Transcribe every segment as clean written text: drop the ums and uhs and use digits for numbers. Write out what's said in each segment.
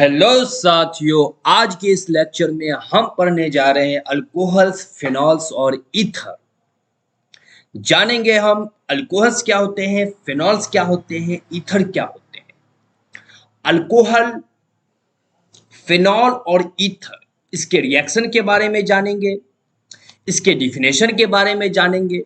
Hello साथियों, आज के इस लेक्चर में हम पढ़ने जा रहे हैं अल्कोहल्स, फिनॉल्स और ईथर। जानेंगे हम अल्कोहल्स क्या होते हैं, फिनॉल्स क्या होते हैं, ईथर क्या होते हैं। अल्कोहल, फिनॉल और ईथर, इसके रिएक्शन के बारे में जानेंगे, इसके डिफिनेशन के बारे में जानेंगे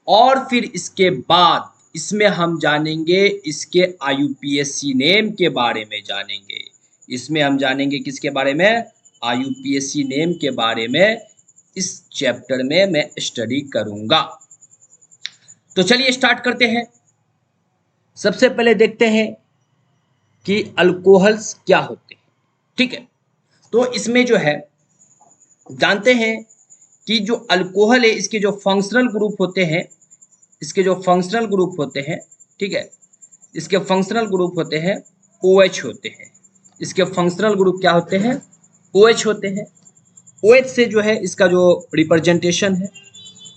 और फिर इसके बाद इसमें हम जानेंगे इसके आईयूपीएसी नेम के बारे में जानेंगे। इसमें हम जानेंगे किसके बारे में? आईयूपीएसी नेम के बारे में इस चैप्टर में मैं स्टडी करूंगा। तो चलिए स्टार्ट करते हैं। सबसे पहले देखते हैं कि अल्कोहल्स क्या होते हैं। ठीक है, तो इसमें जो है जानते हैं कि जो अल्कोहल है इसके जो फंक्शनल ग्रुप होते हैं, इसके जो फंक्शनल ग्रुप होते हैं, ठीक है, इसके फंक्शनल ग्रुप होते हैं OH होते हैं। इसके फंक्शनल ग्रुप क्या होते हैं? OH होते हैं। OH से जो है इसका जो रिप्रेजेंटेशन है,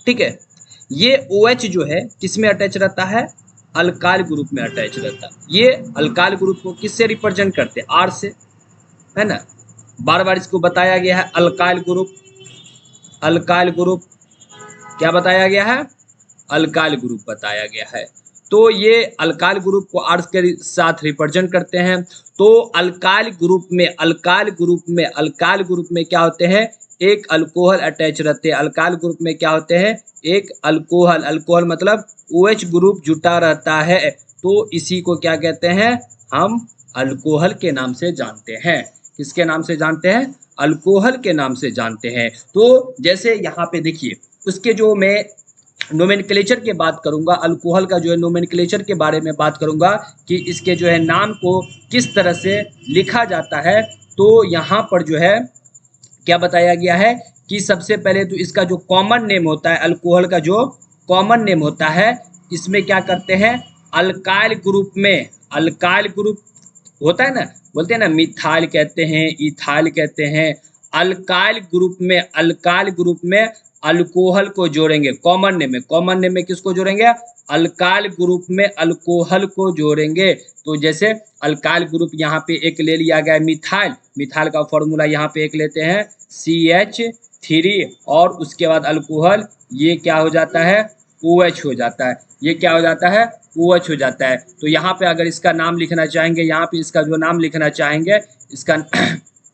ठीक है, ये OH जो है किस में अटैच रहता है? अल्काइल ग्रुप में अटैच रहता है। ये अल्काइल ग्रुप को किससे रिप्रेजेंट करते हैं? R से, है ना। बार बार इसको बताया गया है अल्काइल ग्रुप। अल्काइल ग्रुप क्या बताया गया है? अल्काइल ग्रुप बताया गया है। तो ये अल्काइल ग्रुप को R के साथ रिप्रेजेंट करते हैं। तो अल्काइल ग्रुप में क्या होते हैं? एक अल्कोहल अटैच रहते हैं। अल्काइल ग्रुप में क्या होते हैं? एक अल्कोहल। अल्कोहल मतलब OH ग्रुप जुटा रहता है। तो इसी को क्या कहते हैं? हम अल्कोहल के नाम से जानते हैं। किसके नाम से जानते हैं? अल्कोहल के नाम से जानते हैं। तो जैसे यहाँ पे देखिए, उसके जो मैं नोमेनक्लेचर की बात करूंगा, अल्कोहल का जो है नोमेनक्लेचर के बारे में बात करूंगा कि इसके जो है नाम को किस तरह से लिखा जाता है। तो यहाँ पर जो है क्या बताया गया है कि सबसे पहले तो इसका जो कॉमन नेम होता है, अल्कोहल का जो कॉमन नेम होता है, इसमें क्या करते हैं? अल्काइल ग्रुप में, अल्काइल ग्रुप होता है ना, बोलते हैं ना, मिथाइल कहते हैं, इथाइल कहते हैं। अल्काइल ग्रुप में अल्कोहल को जोड़ेंगे कॉमन नेम में। कॉमन नेम में किसको जोड़ेंगे? अल्काइल ग्रुप में अल्कोहल को जोड़ेंगे। तो जैसे अल्काइल ग्रुप यहाँ पे एक ले लिया गया है मिथाइल। मिथाइल का फॉर्मूला यहाँ पे एक लेते हैं CH3 और उसके बाद अल्कोहल, ये क्या हो जाता है? OH हो जाता है। ये क्या हो जाता है? OH हो जाता है। तो यहाँ पे अगर इसका नाम लिखना चाहेंगे, यहाँ पे इसका जो नाम लिखना चाहेंगे, इसका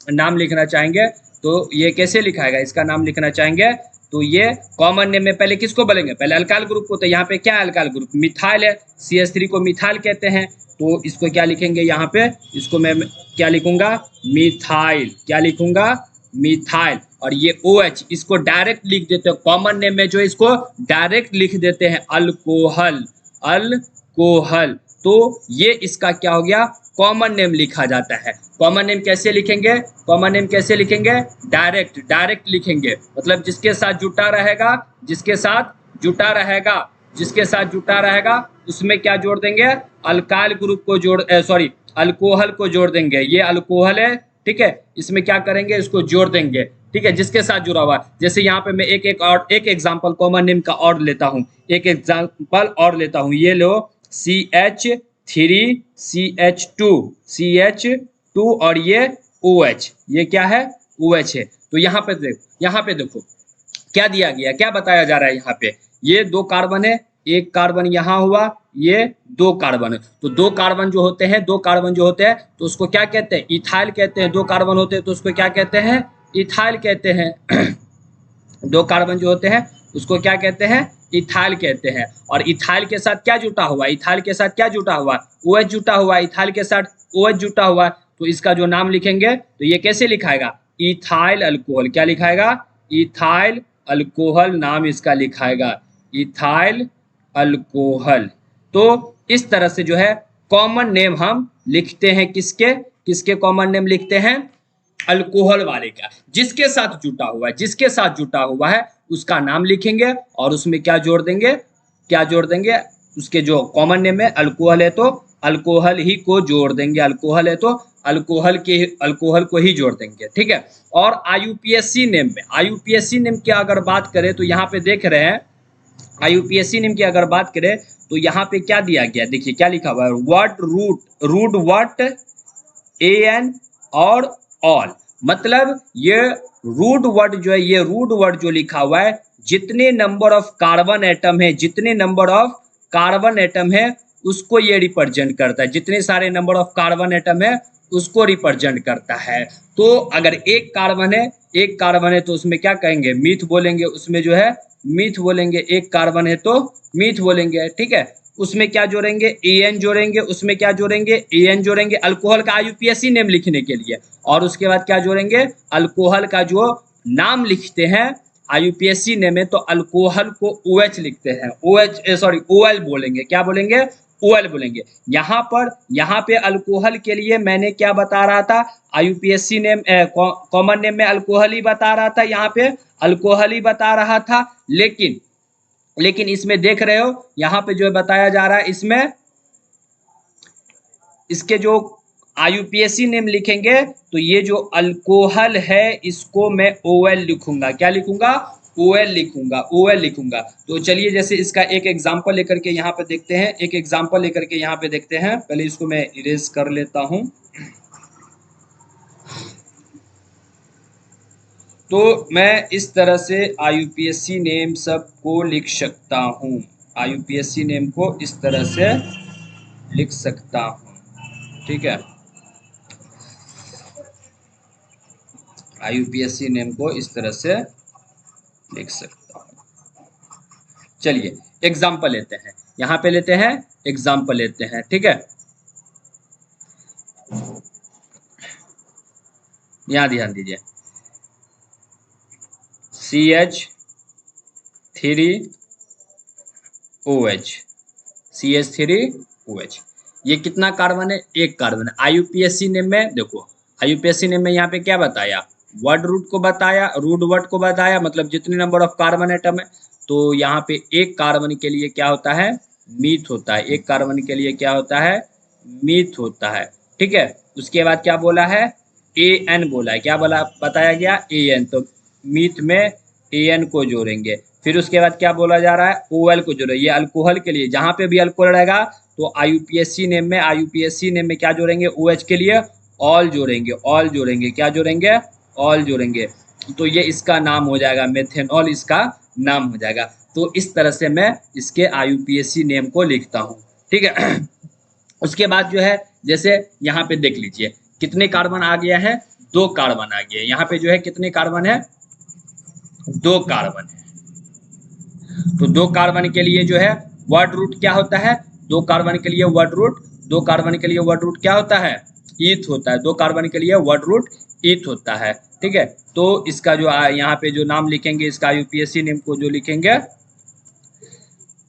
नाम लिखना चाहेंगे तो ये कैसे लिखाएगा? इसका नाम लिखना चाहेंगे तो ये कॉमन नेम में पहले किसको बोलेंगे? पहले अल्काइल ग्रुप को। तो यहाँ पे क्या है? अल्काइल ग्रुप मिथाइल है। CH3 को मिथाइल कहते हैं। तो इसको क्या लिखेंगे यहाँ पे? इसको मैं क्या लिखूंगा? मिथाइल। क्या लिखूंगा? मिथाइल। और ये OH, इसको डायरेक्ट लिख देते हैं कॉमन नेम में, जो इसको डायरेक्ट लिख देते हैं अल्कोहल। अल्कोहल। तो ये इसका क्या हो गया? कॉमन नेम लिखा जाता है। कॉमन नेम कैसे लिखेंगे? कॉमन नेम कैसे लिखेंगे? डायरेक्ट लिखेंगे। मतलब जिसके साथ जुटा रहेगा, जिसके साथ जुटा रहेगा उसमें क्या जोड़ देंगे? अल्काइल ग्रुप को अल्कोहल को जोड़ देंगे। ये अल्कोहल है, ठीक है, इसमें क्या करेंगे? इसको जोड़ देंगे, ठीक है, जिसके साथ जुड़ा हुआ। जैसे यहाँ पे मैं एक एग्जाम्पल कॉमन नेम का और लेता हूँ, ये लो CH3 CH2 और ये OH, ये क्या है? OH है। तो यहाँ पे देखो क्या दिया गया, क्या बताया जा रहा है यहाँ पे? ये 2 कार्बन है, एक कार्बन यहाँ हुआ, ये 2 कार्बन है। तो 2 कार्बन जो होते हैं तो उसको क्या कहते हैं? इथाइल कहते हैं। 2 कार्बन होते हैं तो उसको क्या कहते हैं? इथाइल कहते हैं। 2 कार्बन जो होते हैं उसको क्या कहते हैं? इथाइल कहते हैं। और इथाइल के साथ क्या जुटा हुआ? OH जुटा हुआ। इथाइल के साथ OH जुटा हुआ। तो इसका जो नाम लिखेंगे तो ये कैसे लिखाएगा? Ethyl alcohol. क्या लिखाएगा? इथाइल अल्कोहल नाम इसका लिखाएगा, इथाइल अल्कोहल। तो इस तरह से जो है कॉमन नेम हम लिखते हैं। किसके कॉमन नेम लिखते हैं? अल्कोहल वाले का। जिसके साथ जुटा हुआ है उसका नाम लिखेंगे और उसमें क्या जोड़ देंगे? उसके जो कॉमन नेम है, अल्कोहल है तो अल्कोहल ही को जोड़ देंगे। अल्कोहल है तो अल्कोहल को ही जोड़ देंगे, ठीक है। और आईयूपीएसी नेम की अगर बात करें तो यहाँ पे देख रहे हैं, आईयूपीएसी नेम की अगर बात करें तो यहाँ पे क्या दिया गया? देखिए क्या लिखा हुआ है? रूट AN और ऑल। मतलब ये रूट वर्ड जो है, ये रूट वर्ड जो लिखा हुआ है, जितने नंबर ऑफ कार्बन एटम है, जितने नंबर ऑफ कार्बन एटम है उसको ये रिप्रेजेंट करता है। जितने सारे नंबर ऑफ कार्बन एटम है उसको रिप्रेजेंट करता है। तो अगर एक कार्बन है, एक कार्बन है तो उसमें क्या कहेंगे, मीथ बोलेंगे। उसमें जो है मीथ बोलेंगे। एक कार्बन है तो मीथ बोलेंगे, ठीक है। उसमें क्या जोड़ेंगे, एन जोड़ेंगे। उसमें क्या जोड़ेंगे, एन जोड़ेंगे अल्कोहल का आईयूपीएसी नेम लिखने के लिए। और उसके बाद क्या जोड़ेंगे, अल्कोहल का जो नाम लिखते हैं आईयूपीएसी नेम में, तो अल्कोहल को OH लिखते हैं। OL बोलेंगे। क्या बोलेंगे, OL बोलेंगे। यहाँ पे अल्कोहल के लिए मैंने क्या बता रहा था, आईयूपीएसी नेम कॉमन नेम में अल्कोहल ही बता रहा था। यहाँ पे अल्कोहल ही बता रहा था, लेकिन इसमें देख रहे हो यहाँ पे जो बताया जा रहा है, इसमें इसके जो आईयूपीएसी नेम लिखेंगे तो ये जो अल्कोहल है इसको मैं OL लिखूंगा। क्या लिखूंगा, OL लिखूंगा, OL लिखूंगा। तो चलिए जैसे इसका एक एग्जांपल लेकर के यहाँ पे देखते हैं, एक एग्जांपल लेकर के यहाँ पे देखते हैं। पहले इसको मैं इरेज कर लेता हूं। तो मैं इस तरह से आईयूपीएसी नेम सबको लिख सकता हूँ। आईयूपीएसी नेम को इस तरह से लिख सकता हूँ, ठीक है। आईयूपीएसी नेम को इस तरह से लिख सकता हूँ। चलिए एग्जाम्पल लेते हैं, यहाँ पे लेते हैं एग्जाम्पल लेते हैं, ठीक है। यहाँ ध्यान दीजिए, CH3OH, CH3OH। ये कितना कार्बन है, एक कार्बन है। आईयूपीएसी नेम में देखो, आईयूपीएसी नेम में यहाँ पे क्या बताया, वर्ड रूट को बताया, रूट वर्ड को बताया, मतलब जितने नंबर ऑफ कार्बन एटम है। तो यहाँ पे एक कार्बन के लिए क्या होता है, मीथ होता है। एक कार्बन के लिए क्या होता है, मीथ होता है, ठीक है। उसके बाद क्या बोला है, AN बोला है। क्या बोला, बताया गया AN। तो मीथ में AN को जोड़ेंगे। फिर उसके बाद क्या बोला जा रहा है, OL को जोड़े। ये अल्कोहल के लिए, जहाँ पे भी अल्कोहल रहेगा तो आईयूपीएसी नेम में क्या जोड़ेंगे, OH के लिए ऑल जोड़ेंगे, ऑल जोड़ेंगे। क्या जोड़ेंगे, ऑल जोड़ेंगे। तो ये इसका नाम हो जाएगा मेथेनॉल, इसका नाम हो जाएगा। तो इस तरह से मैं इसके आईयूपीएसी नेम को लिखता हूँ, ठीक है। उसके बाद जो है, जैसे यहाँ पे देख लीजिए कितने कार्बन आ गया है, 2 कार्बन आ गया है। यहाँ पे जो है कितने कार्बन है, 2 कार्बन है। तो 2 कार्बन के लिए जो है वर्ड रूट क्या होता है, 2 कार्बन के लिए वर्ड रूट, 2 कार्बन के लिए वर्ड रूट क्या होता है, ईथ होता है। 2 कार्बन के लिए वर्ड रूट ईथ होता है, ठीक है। तो इसका जो यहाँ पे जो नाम लिखेंगे, इसका यूपीएससी नेम को जो लिखेंगे,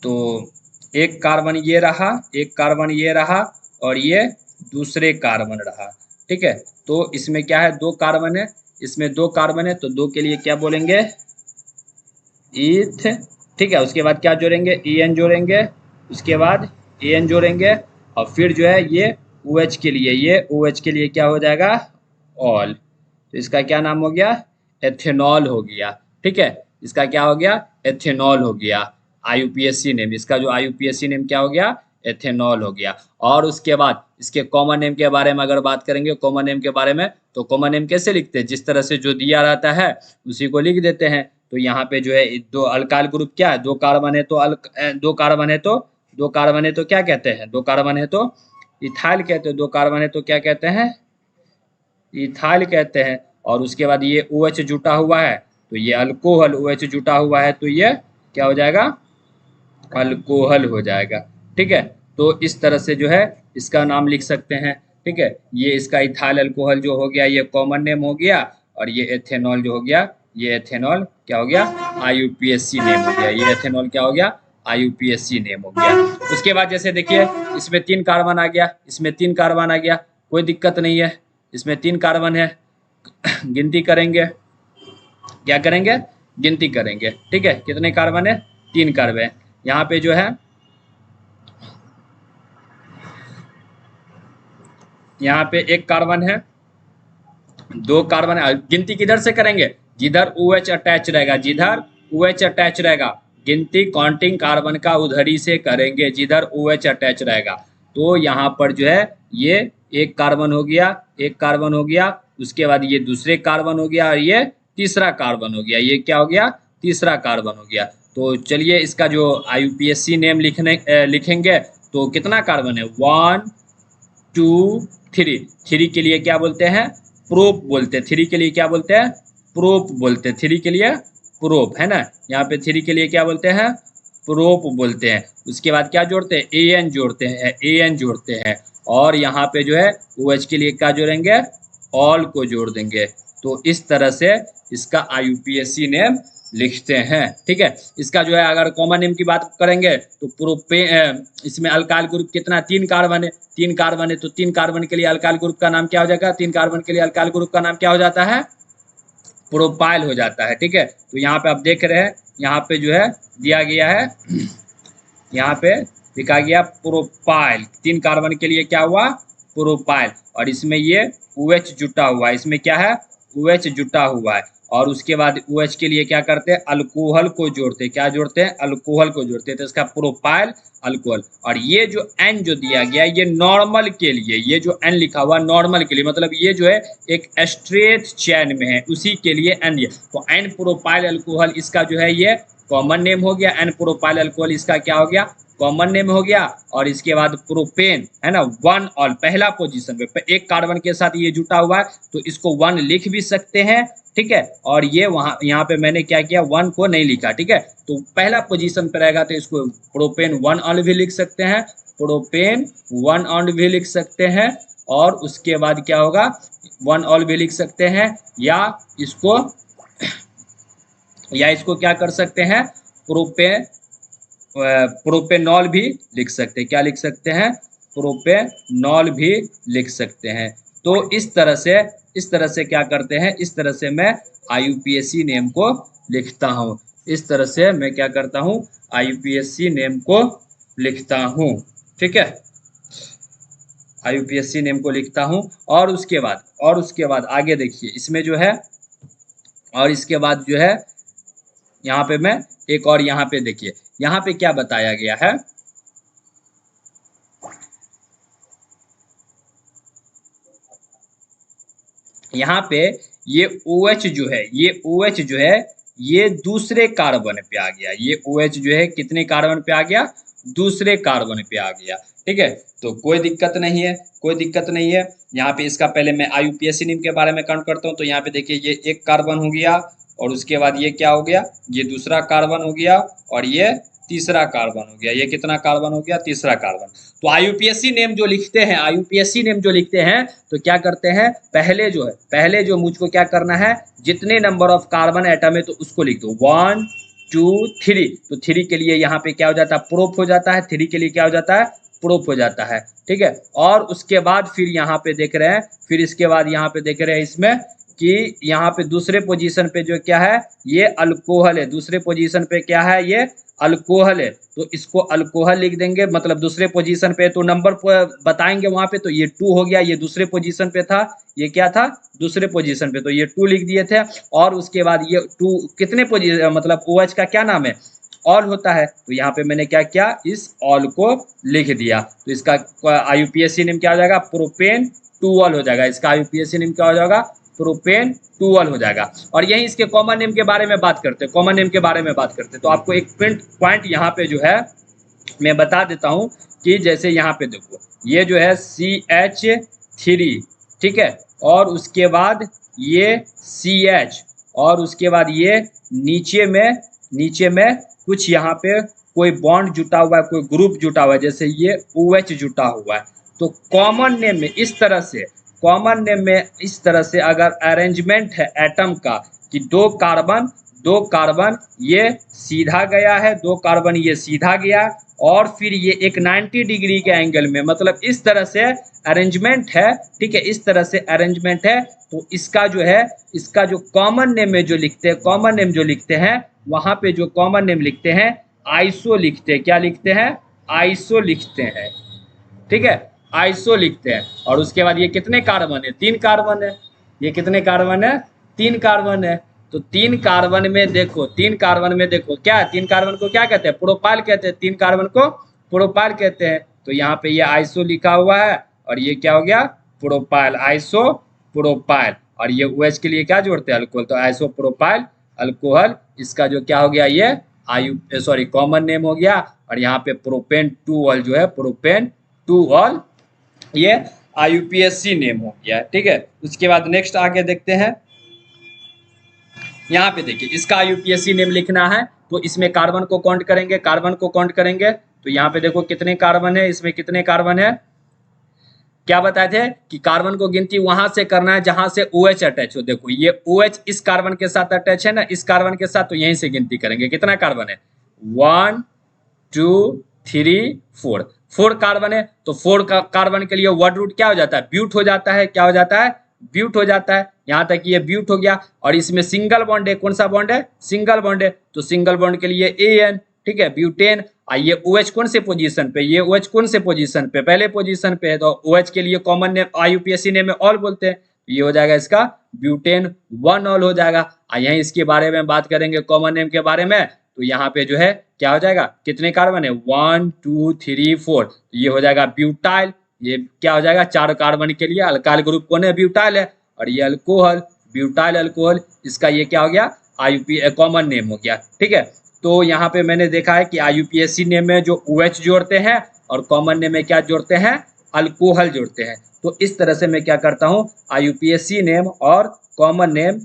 तो एक कार्बन ये रहा, एक कार्बन ये रहा, और ये दूसरे कार्बन रहा, ठीक है। तो इसमें क्या है, 2 कार्बन है, इसमें 2 कार्बन है, तो 2 के लिए क्या बोलेंगे, ईथ, ठीक है। उसके बाद क्या जोड़ेंगे, EN जोड़ेंगे। उसके बाद AN जोड़ेंगे, और फिर जो है ये OH के लिए, ये OH के लिए क्या हो जाएगा, ऑल। तो इसका क्या नाम हो गया, एथेनॉल हो गया, ठीक है। इसका क्या हो गया, एथेनॉल हो गया। आईयूपीएससी नेम, इसका जो आईयूपीएससी नेम क्या हो गया, एथेनॉल हो गया। और उसके बाद इसके कॉमन नेम के बारे में अगर बात करेंगे, कॉमन नेम के बारे में, तो कॉमन नेम कैसे लिखते हैं, जिस तरह से जो दिया रहता है उसी को लिख देते हैं। तो यहाँ पे जो है 2 अल्काइल ग्रुप क्या है, 2 कार्बन है, तो 2 कार्बन है, तो 2 कार्बन है तो क्या कहते हैं, 2 कार्बन है तो इथाइल कहते हैं। 2 कार्बन है तो क्या कहते हैं, इथाइल कहते हैं। और उसके बाद ये OH जुटा हुआ है, तो ये अल्कोहल, OH जुटा हुआ है तो ये क्या हो जाएगा, अल्कोहल हो जाएगा, ठीक है। तो इस तरह से जो है इसका नाम लिख सकते हैं, ठीक है। ये इसका इथाइल अल्कोहल जो हो गया, ये कॉमन नेम हो गया। और ये एथेनॉल जो हो गया, ये एथेनॉल क्या हो गया, आईयूपीएससी नेम हो गया। ये एथेनॉल क्या हो गया, आईयूपीएससी नेम हो गया। उसके बाद जैसे देखिए इसमें 3 कार्बन आ गया, इसमें 3 कार्बन आ गया, कोई दिक्कत नहीं है। इसमें 3 कार्बन है, गिनती करेंगे, क्या करेंगे, गिनती करेंगे, ठीक है। कितने कार्बन है, 3 कार्बन। यहाँ पे जो है, यहाँ पे 1 कार्बन है, 2 कार्बन है। गिनती किधर से करेंगे, जिधर OH अटैच रहेगा, जिधर OH अटैच रहेगा, गिनती काउंटिंग कार्बन का उधर ही से करेंगे जिधर OH अटैच रहेगा। तो यहाँ पर जो है ये एक कार्बन हो गया, एक कार्बन हो गया, उसके बाद ये दूसरे कार्बन हो गया और ये तीसरा कार्बन हो गया। ये क्या हो गया? तीसरा कार्बन हो गया। तो चलिए इसका जो आईयूपीएसी नेम लिखेंगे तो कितना कार्बन है? 1 2 3। थ्री के लिए क्या बोलते हैं? प्रोप बोलते हैं। थ्री के लिए क्या बोलते हैं? प्रोप बोलते हैं। थ्री के लिए प्रोप, है ना। यहाँ पे थ्री के लिए क्या बोलते हैं? प्रोप बोलते हैं। उसके बाद क्या जोड़ते हैं? ए एन जोड़ते हैं, ए एन जोड़ते हैं। और यहाँ पे जो है ओ एच के लिए क्या जोड़ेंगे? ऑल को जोड़ देंगे। तो इस तरह से इसका आईयूपीएसी नेम लिखते हैं। ठीक है। इसका जो है अगर कॉमन नेम की बात करेंगे तो इसमें अल्काइल ग्रुप कितना? 3 कार्बन है। 3 कार्बन है तो 3 कार्बन के लिए अल्काइल ग्रुप का नाम क्या हो जाएगा? 3 कार्बन के लिए अल्काइल ग्रुप का नाम क्या हो जाता है? प्रोपाइल हो जाता है। ठीक है। तो यहाँ पे आप देख रहे हैं, यहाँ पे जो है दिया गया है, यहाँ पे लिखा गया प्रोपाइल। 3 कार्बन के लिए क्या हुआ? प्रोपाइल। और इसमें ये OH जुटा हुआ है। इसमें क्या है? OH जुटा हुआ है। और उसके बाद OH के लिए क्या करते हैं? अल्कोहल को जोड़ते हैं। क्या जोड़ते हैं? अल्कोहल को जोड़ते हैं। तो इसका प्रोपाइल अल्कोहल। और ये जो N जो दिया गया है ये नॉर्मल के लिए, ये जो N लिखा हुआ नॉर्मल के लिए, मतलब ये जो है एक स्ट्रेट चेन में है, उसी के लिए N दिया। तो N प्रोपाइल अल्कोहल इसका जो है ये कॉमन नेम हो गया। N प्रोपाइल अल्कोहल इसका क्या हो गया? कॉमन नेम हो गया। और इसके बाद प्रोपेन है ना, 1 ऑल पहला पोजीशन पे एक कार्बन के साथ ये जुटा हुआ है तो इसको 1 लिख भी सकते हैं। ठीक है। और ये वहां यहाँ पे मैंने क्या किया? 1 को नहीं लिखा। ठीक है। तो पहला पोजीशन पे रहेगा तो इसको प्रोपेन 1 ऑल भी लिख सकते हैं, प्रोपेन 1 ऑल भी लिख सकते हैं। और उसके बाद क्या होगा? 1 ऑल भी लिख सकते हैं, या इसको क्या कर सकते हैं? प्रोपेनॉल भी लिख सकते हैं। क्या लिख सकते हैं? प्रोपेनॉल भी लिख सकते हैं। तो इस तरह से क्या करते हैं? इस तरह से मैं आईयूपीएसी नेम को लिखता हूँ। इस तरह से मैं क्या करता हूँ? आईयूपीएसी नेम को लिखता हूँ। ठीक है। आईयूपीएसी नेम को लिखता हूँ। और उसके बाद आगे देखिए इसमें जो है, और इसके बाद जो है यहाँ पे मैं एक और, यहाँ पे देखिए यहाँ पे क्या बताया गया है। यहाँ पे ये OH जो है, ये OH जो है ये दूसरे कार्बन पे आ गया। ये OH जो है कितने कार्बन पे आ गया? दूसरे कार्बन पे आ गया। ठीक है। तो कोई दिक्कत नहीं है, कोई दिक्कत नहीं है। यहाँ पे इसका पहले मैं आईयूपीएसी नेम के बारे में काउंट करता हूँ। तो यहाँ पे देखिए ये एक कार्बन हो गया, और उसके बाद ये क्या हो गया? ये दूसरा कार्बन हो गया, और ये तीसरा कार्बन हो गया। ये कितना कार्बन हो गया? तीसरा कार्बन। तो आईयूपीएसी नेम जो लिखते हैं, आईयूपीएसी नेम जो लिखते हैं तो क्या करते हैं? पहले जो मुझको क्या करना है? जितने नंबर ऑफ कार्बन एटम है तो उसको लिख दो, 1 2 3। तो 3 के लिए यहाँ पे क्या हो जाता है? प्रोप हो जाता है। 3 के लिए क्या हो जाता है? प्रोप हो जाता है। ठीक है। और उसके बाद फिर यहाँ पे देख रहे हैं, फिर इसके बाद यहाँ पे देख रहे हैं इसमें कि यहाँ पे दूसरे पोजीशन पे जो क्या है? ये अल्कोहल है। दूसरे पोजीशन पे क्या है? ये अल्कोहल है। तो इसको अल्कोहल लिख देंगे, मतलब दूसरे पोजीशन पे। तो नंबर बताएंगे वहां पे, तो ये 2 हो गया। ये दूसरे पोजीशन पे था, ये क्या था? दूसरे पोजीशन पे, तो ये 2 लिख दिए थे। और उसके बाद ये 2 कितने पोजीशन, मतलब OH का क्या नाम है? ऑल होता है। तो यहाँ पे मैंने क्या किया? इस ऑल को लिख दिया। तो इसका आईयूपीएसी नेम क्या हो जाएगा? प्रोपेन 2 ऑल हो जाएगा। इसका आईयूपीएसी नेम क्या हो जाएगा? प्रोपेन 2 ऑल हो जाएगा। और यही इसके कॉमन नेम के बारे में बात करते हैं। कॉमन नेम के बारे में बात करते हैं तो आपको एक पॉइंट यहाँ पे जो है मैं बता देता हूँ कि जैसे यहाँ पे देखो ये जो है CH3, ठीक है। और उसके बाद ये CH, और उसके बाद ये नीचे में कुछ यहाँ पे कोई बॉन्ड जुटा हुआ है, कोई ग्रुप जुटा हुआ है, जैसे ये OH जुटा हुआ है। तो कॉमन नेम में इस तरह से अगर अरेंजमेंट है एटम का कि दो कार्बन ये सीधा गया है, 2 कार्बन ये सीधा गया, और फिर ये एक 90 डिग्री के एंगल में, मतलब इस तरह से अरेंजमेंट है। ठीक है। इस तरह से अरेंजमेंट है। तो इसका जो कॉमन नेम में जो लिखते हैं वहां पे जो कॉमन नेम लिखते हैं आइसो लिखते हैं। क्या लिखते हैं? आइसो लिखते हैं। ठीक है। आइसो लिखते हैं। और उसके बाद ये कितने कार्बन है? 3 कार्बन है। ये कितने कार्बन है? 3 कार्बन है। तो 3 कार्बन में देखो क्या, 3 कार्बन को क्या कहते हैं? प्रोपाइल कहते हैं। 3 कार्बन को प्रोपाइल कहते हैं। तो यहाँ पे ये आइसो लिखा हुआ है, और ये क्या हो गया, प्रोपाइल, आइसो प्रोपाइल। और ये OH के लिए क्या जोड़ते हैं, अल्कोहल, तो आइसो प्रोपाइल अल्कोहल। इसका जो क्या हो गया, ये कॉमन नेम हो गया। और यहाँ पे प्रोपेन 2 ऑल जो है, प्रोपेन 2 ऑल, ये IUPAC नेम हो गया। ठीक है, उसके बाद नेक्स्ट आगे देखते हैं। यहाँ पे देखिए, इसका IUPAC नेम लिखना है तो इसमें कार्बन को काउंट करेंगे, कार्बन को काउंट करेंगे। तो यहाँ पे देखो कितने कार्बन है, इसमें कितने कार्बन है, क्या बताए थे कि कार्बन को गिनती वहां से करना है जहां से OH अटैच हो। देखो ये OH इस कार्बन के साथ अटैच है ना, इस कार्बन के साथ, तो यहीं से गिनती करेंगे। कितना कार्बन है, 1 2 3 4, 4 कार्बन है। तो 4 कार्बन के लिए वर्ड रूट क्या हो जाता है, ब्यूट हो जाता है। क्या हो जाता है, ब्यूट हो जाता है। यहां तक ये ब्यूट हो गया। और इसमें सिंगल बॉन्ड है, कौन सा बॉन्ड है, सिंगल बॉन्ड है। तो सिंगल बॉन्ड के लिए AN, ठीक है, ब्यूटेन। ये OH कौन से पोजीशन पे, ये OH कौन से पोजीशन पे, पहले पोजीशन पे है। तो OH के लिए कॉमन नेम IUPAC नेम में ऑल बोलते हैं। ये हो जाएगा इसका ब्यूटेन 1 ऑल हो जाएगा। यहीं इसके बारे में बात करेंगे, कॉमन नेम के बारे में। तो यहाँ पे जो है क्या हो जाएगा, कितने कार्बन है, 1 2 3 4। तो ये हो जाएगा ब्यूटाइल। ये क्या हो जाएगा, 4 कार्बन के लिए अल्काइल ग्रुप कौन है, ब्यूटाइल है। और ये अल्कोहल, ब्यूटाइल अल्कोहल, इसका ये क्या हो गया, IUPAC कॉमन नेम हो गया। ठीक है, तो यहाँ पे मैंने देखा है कि IUPAC नेम में जो OH जोड़ते हैं और कॉमन नेम में क्या जोड़ते हैं, अल्कोहल जोड़ते हैं। तो इस तरह से मैं क्या करता हूँ, IUPAC नेम और कॉमन नेम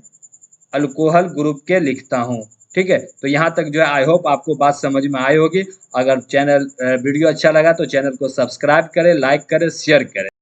अल्कोहल ग्रुप के लिखता हूँ। ठीक है, तो यहाँ तक जो है आई होप आपको बात समझ में आई होगी। अगर वीडियो अच्छा लगा तो चैनल को सब्सक्राइब करें, लाइक करें, शेयर करें।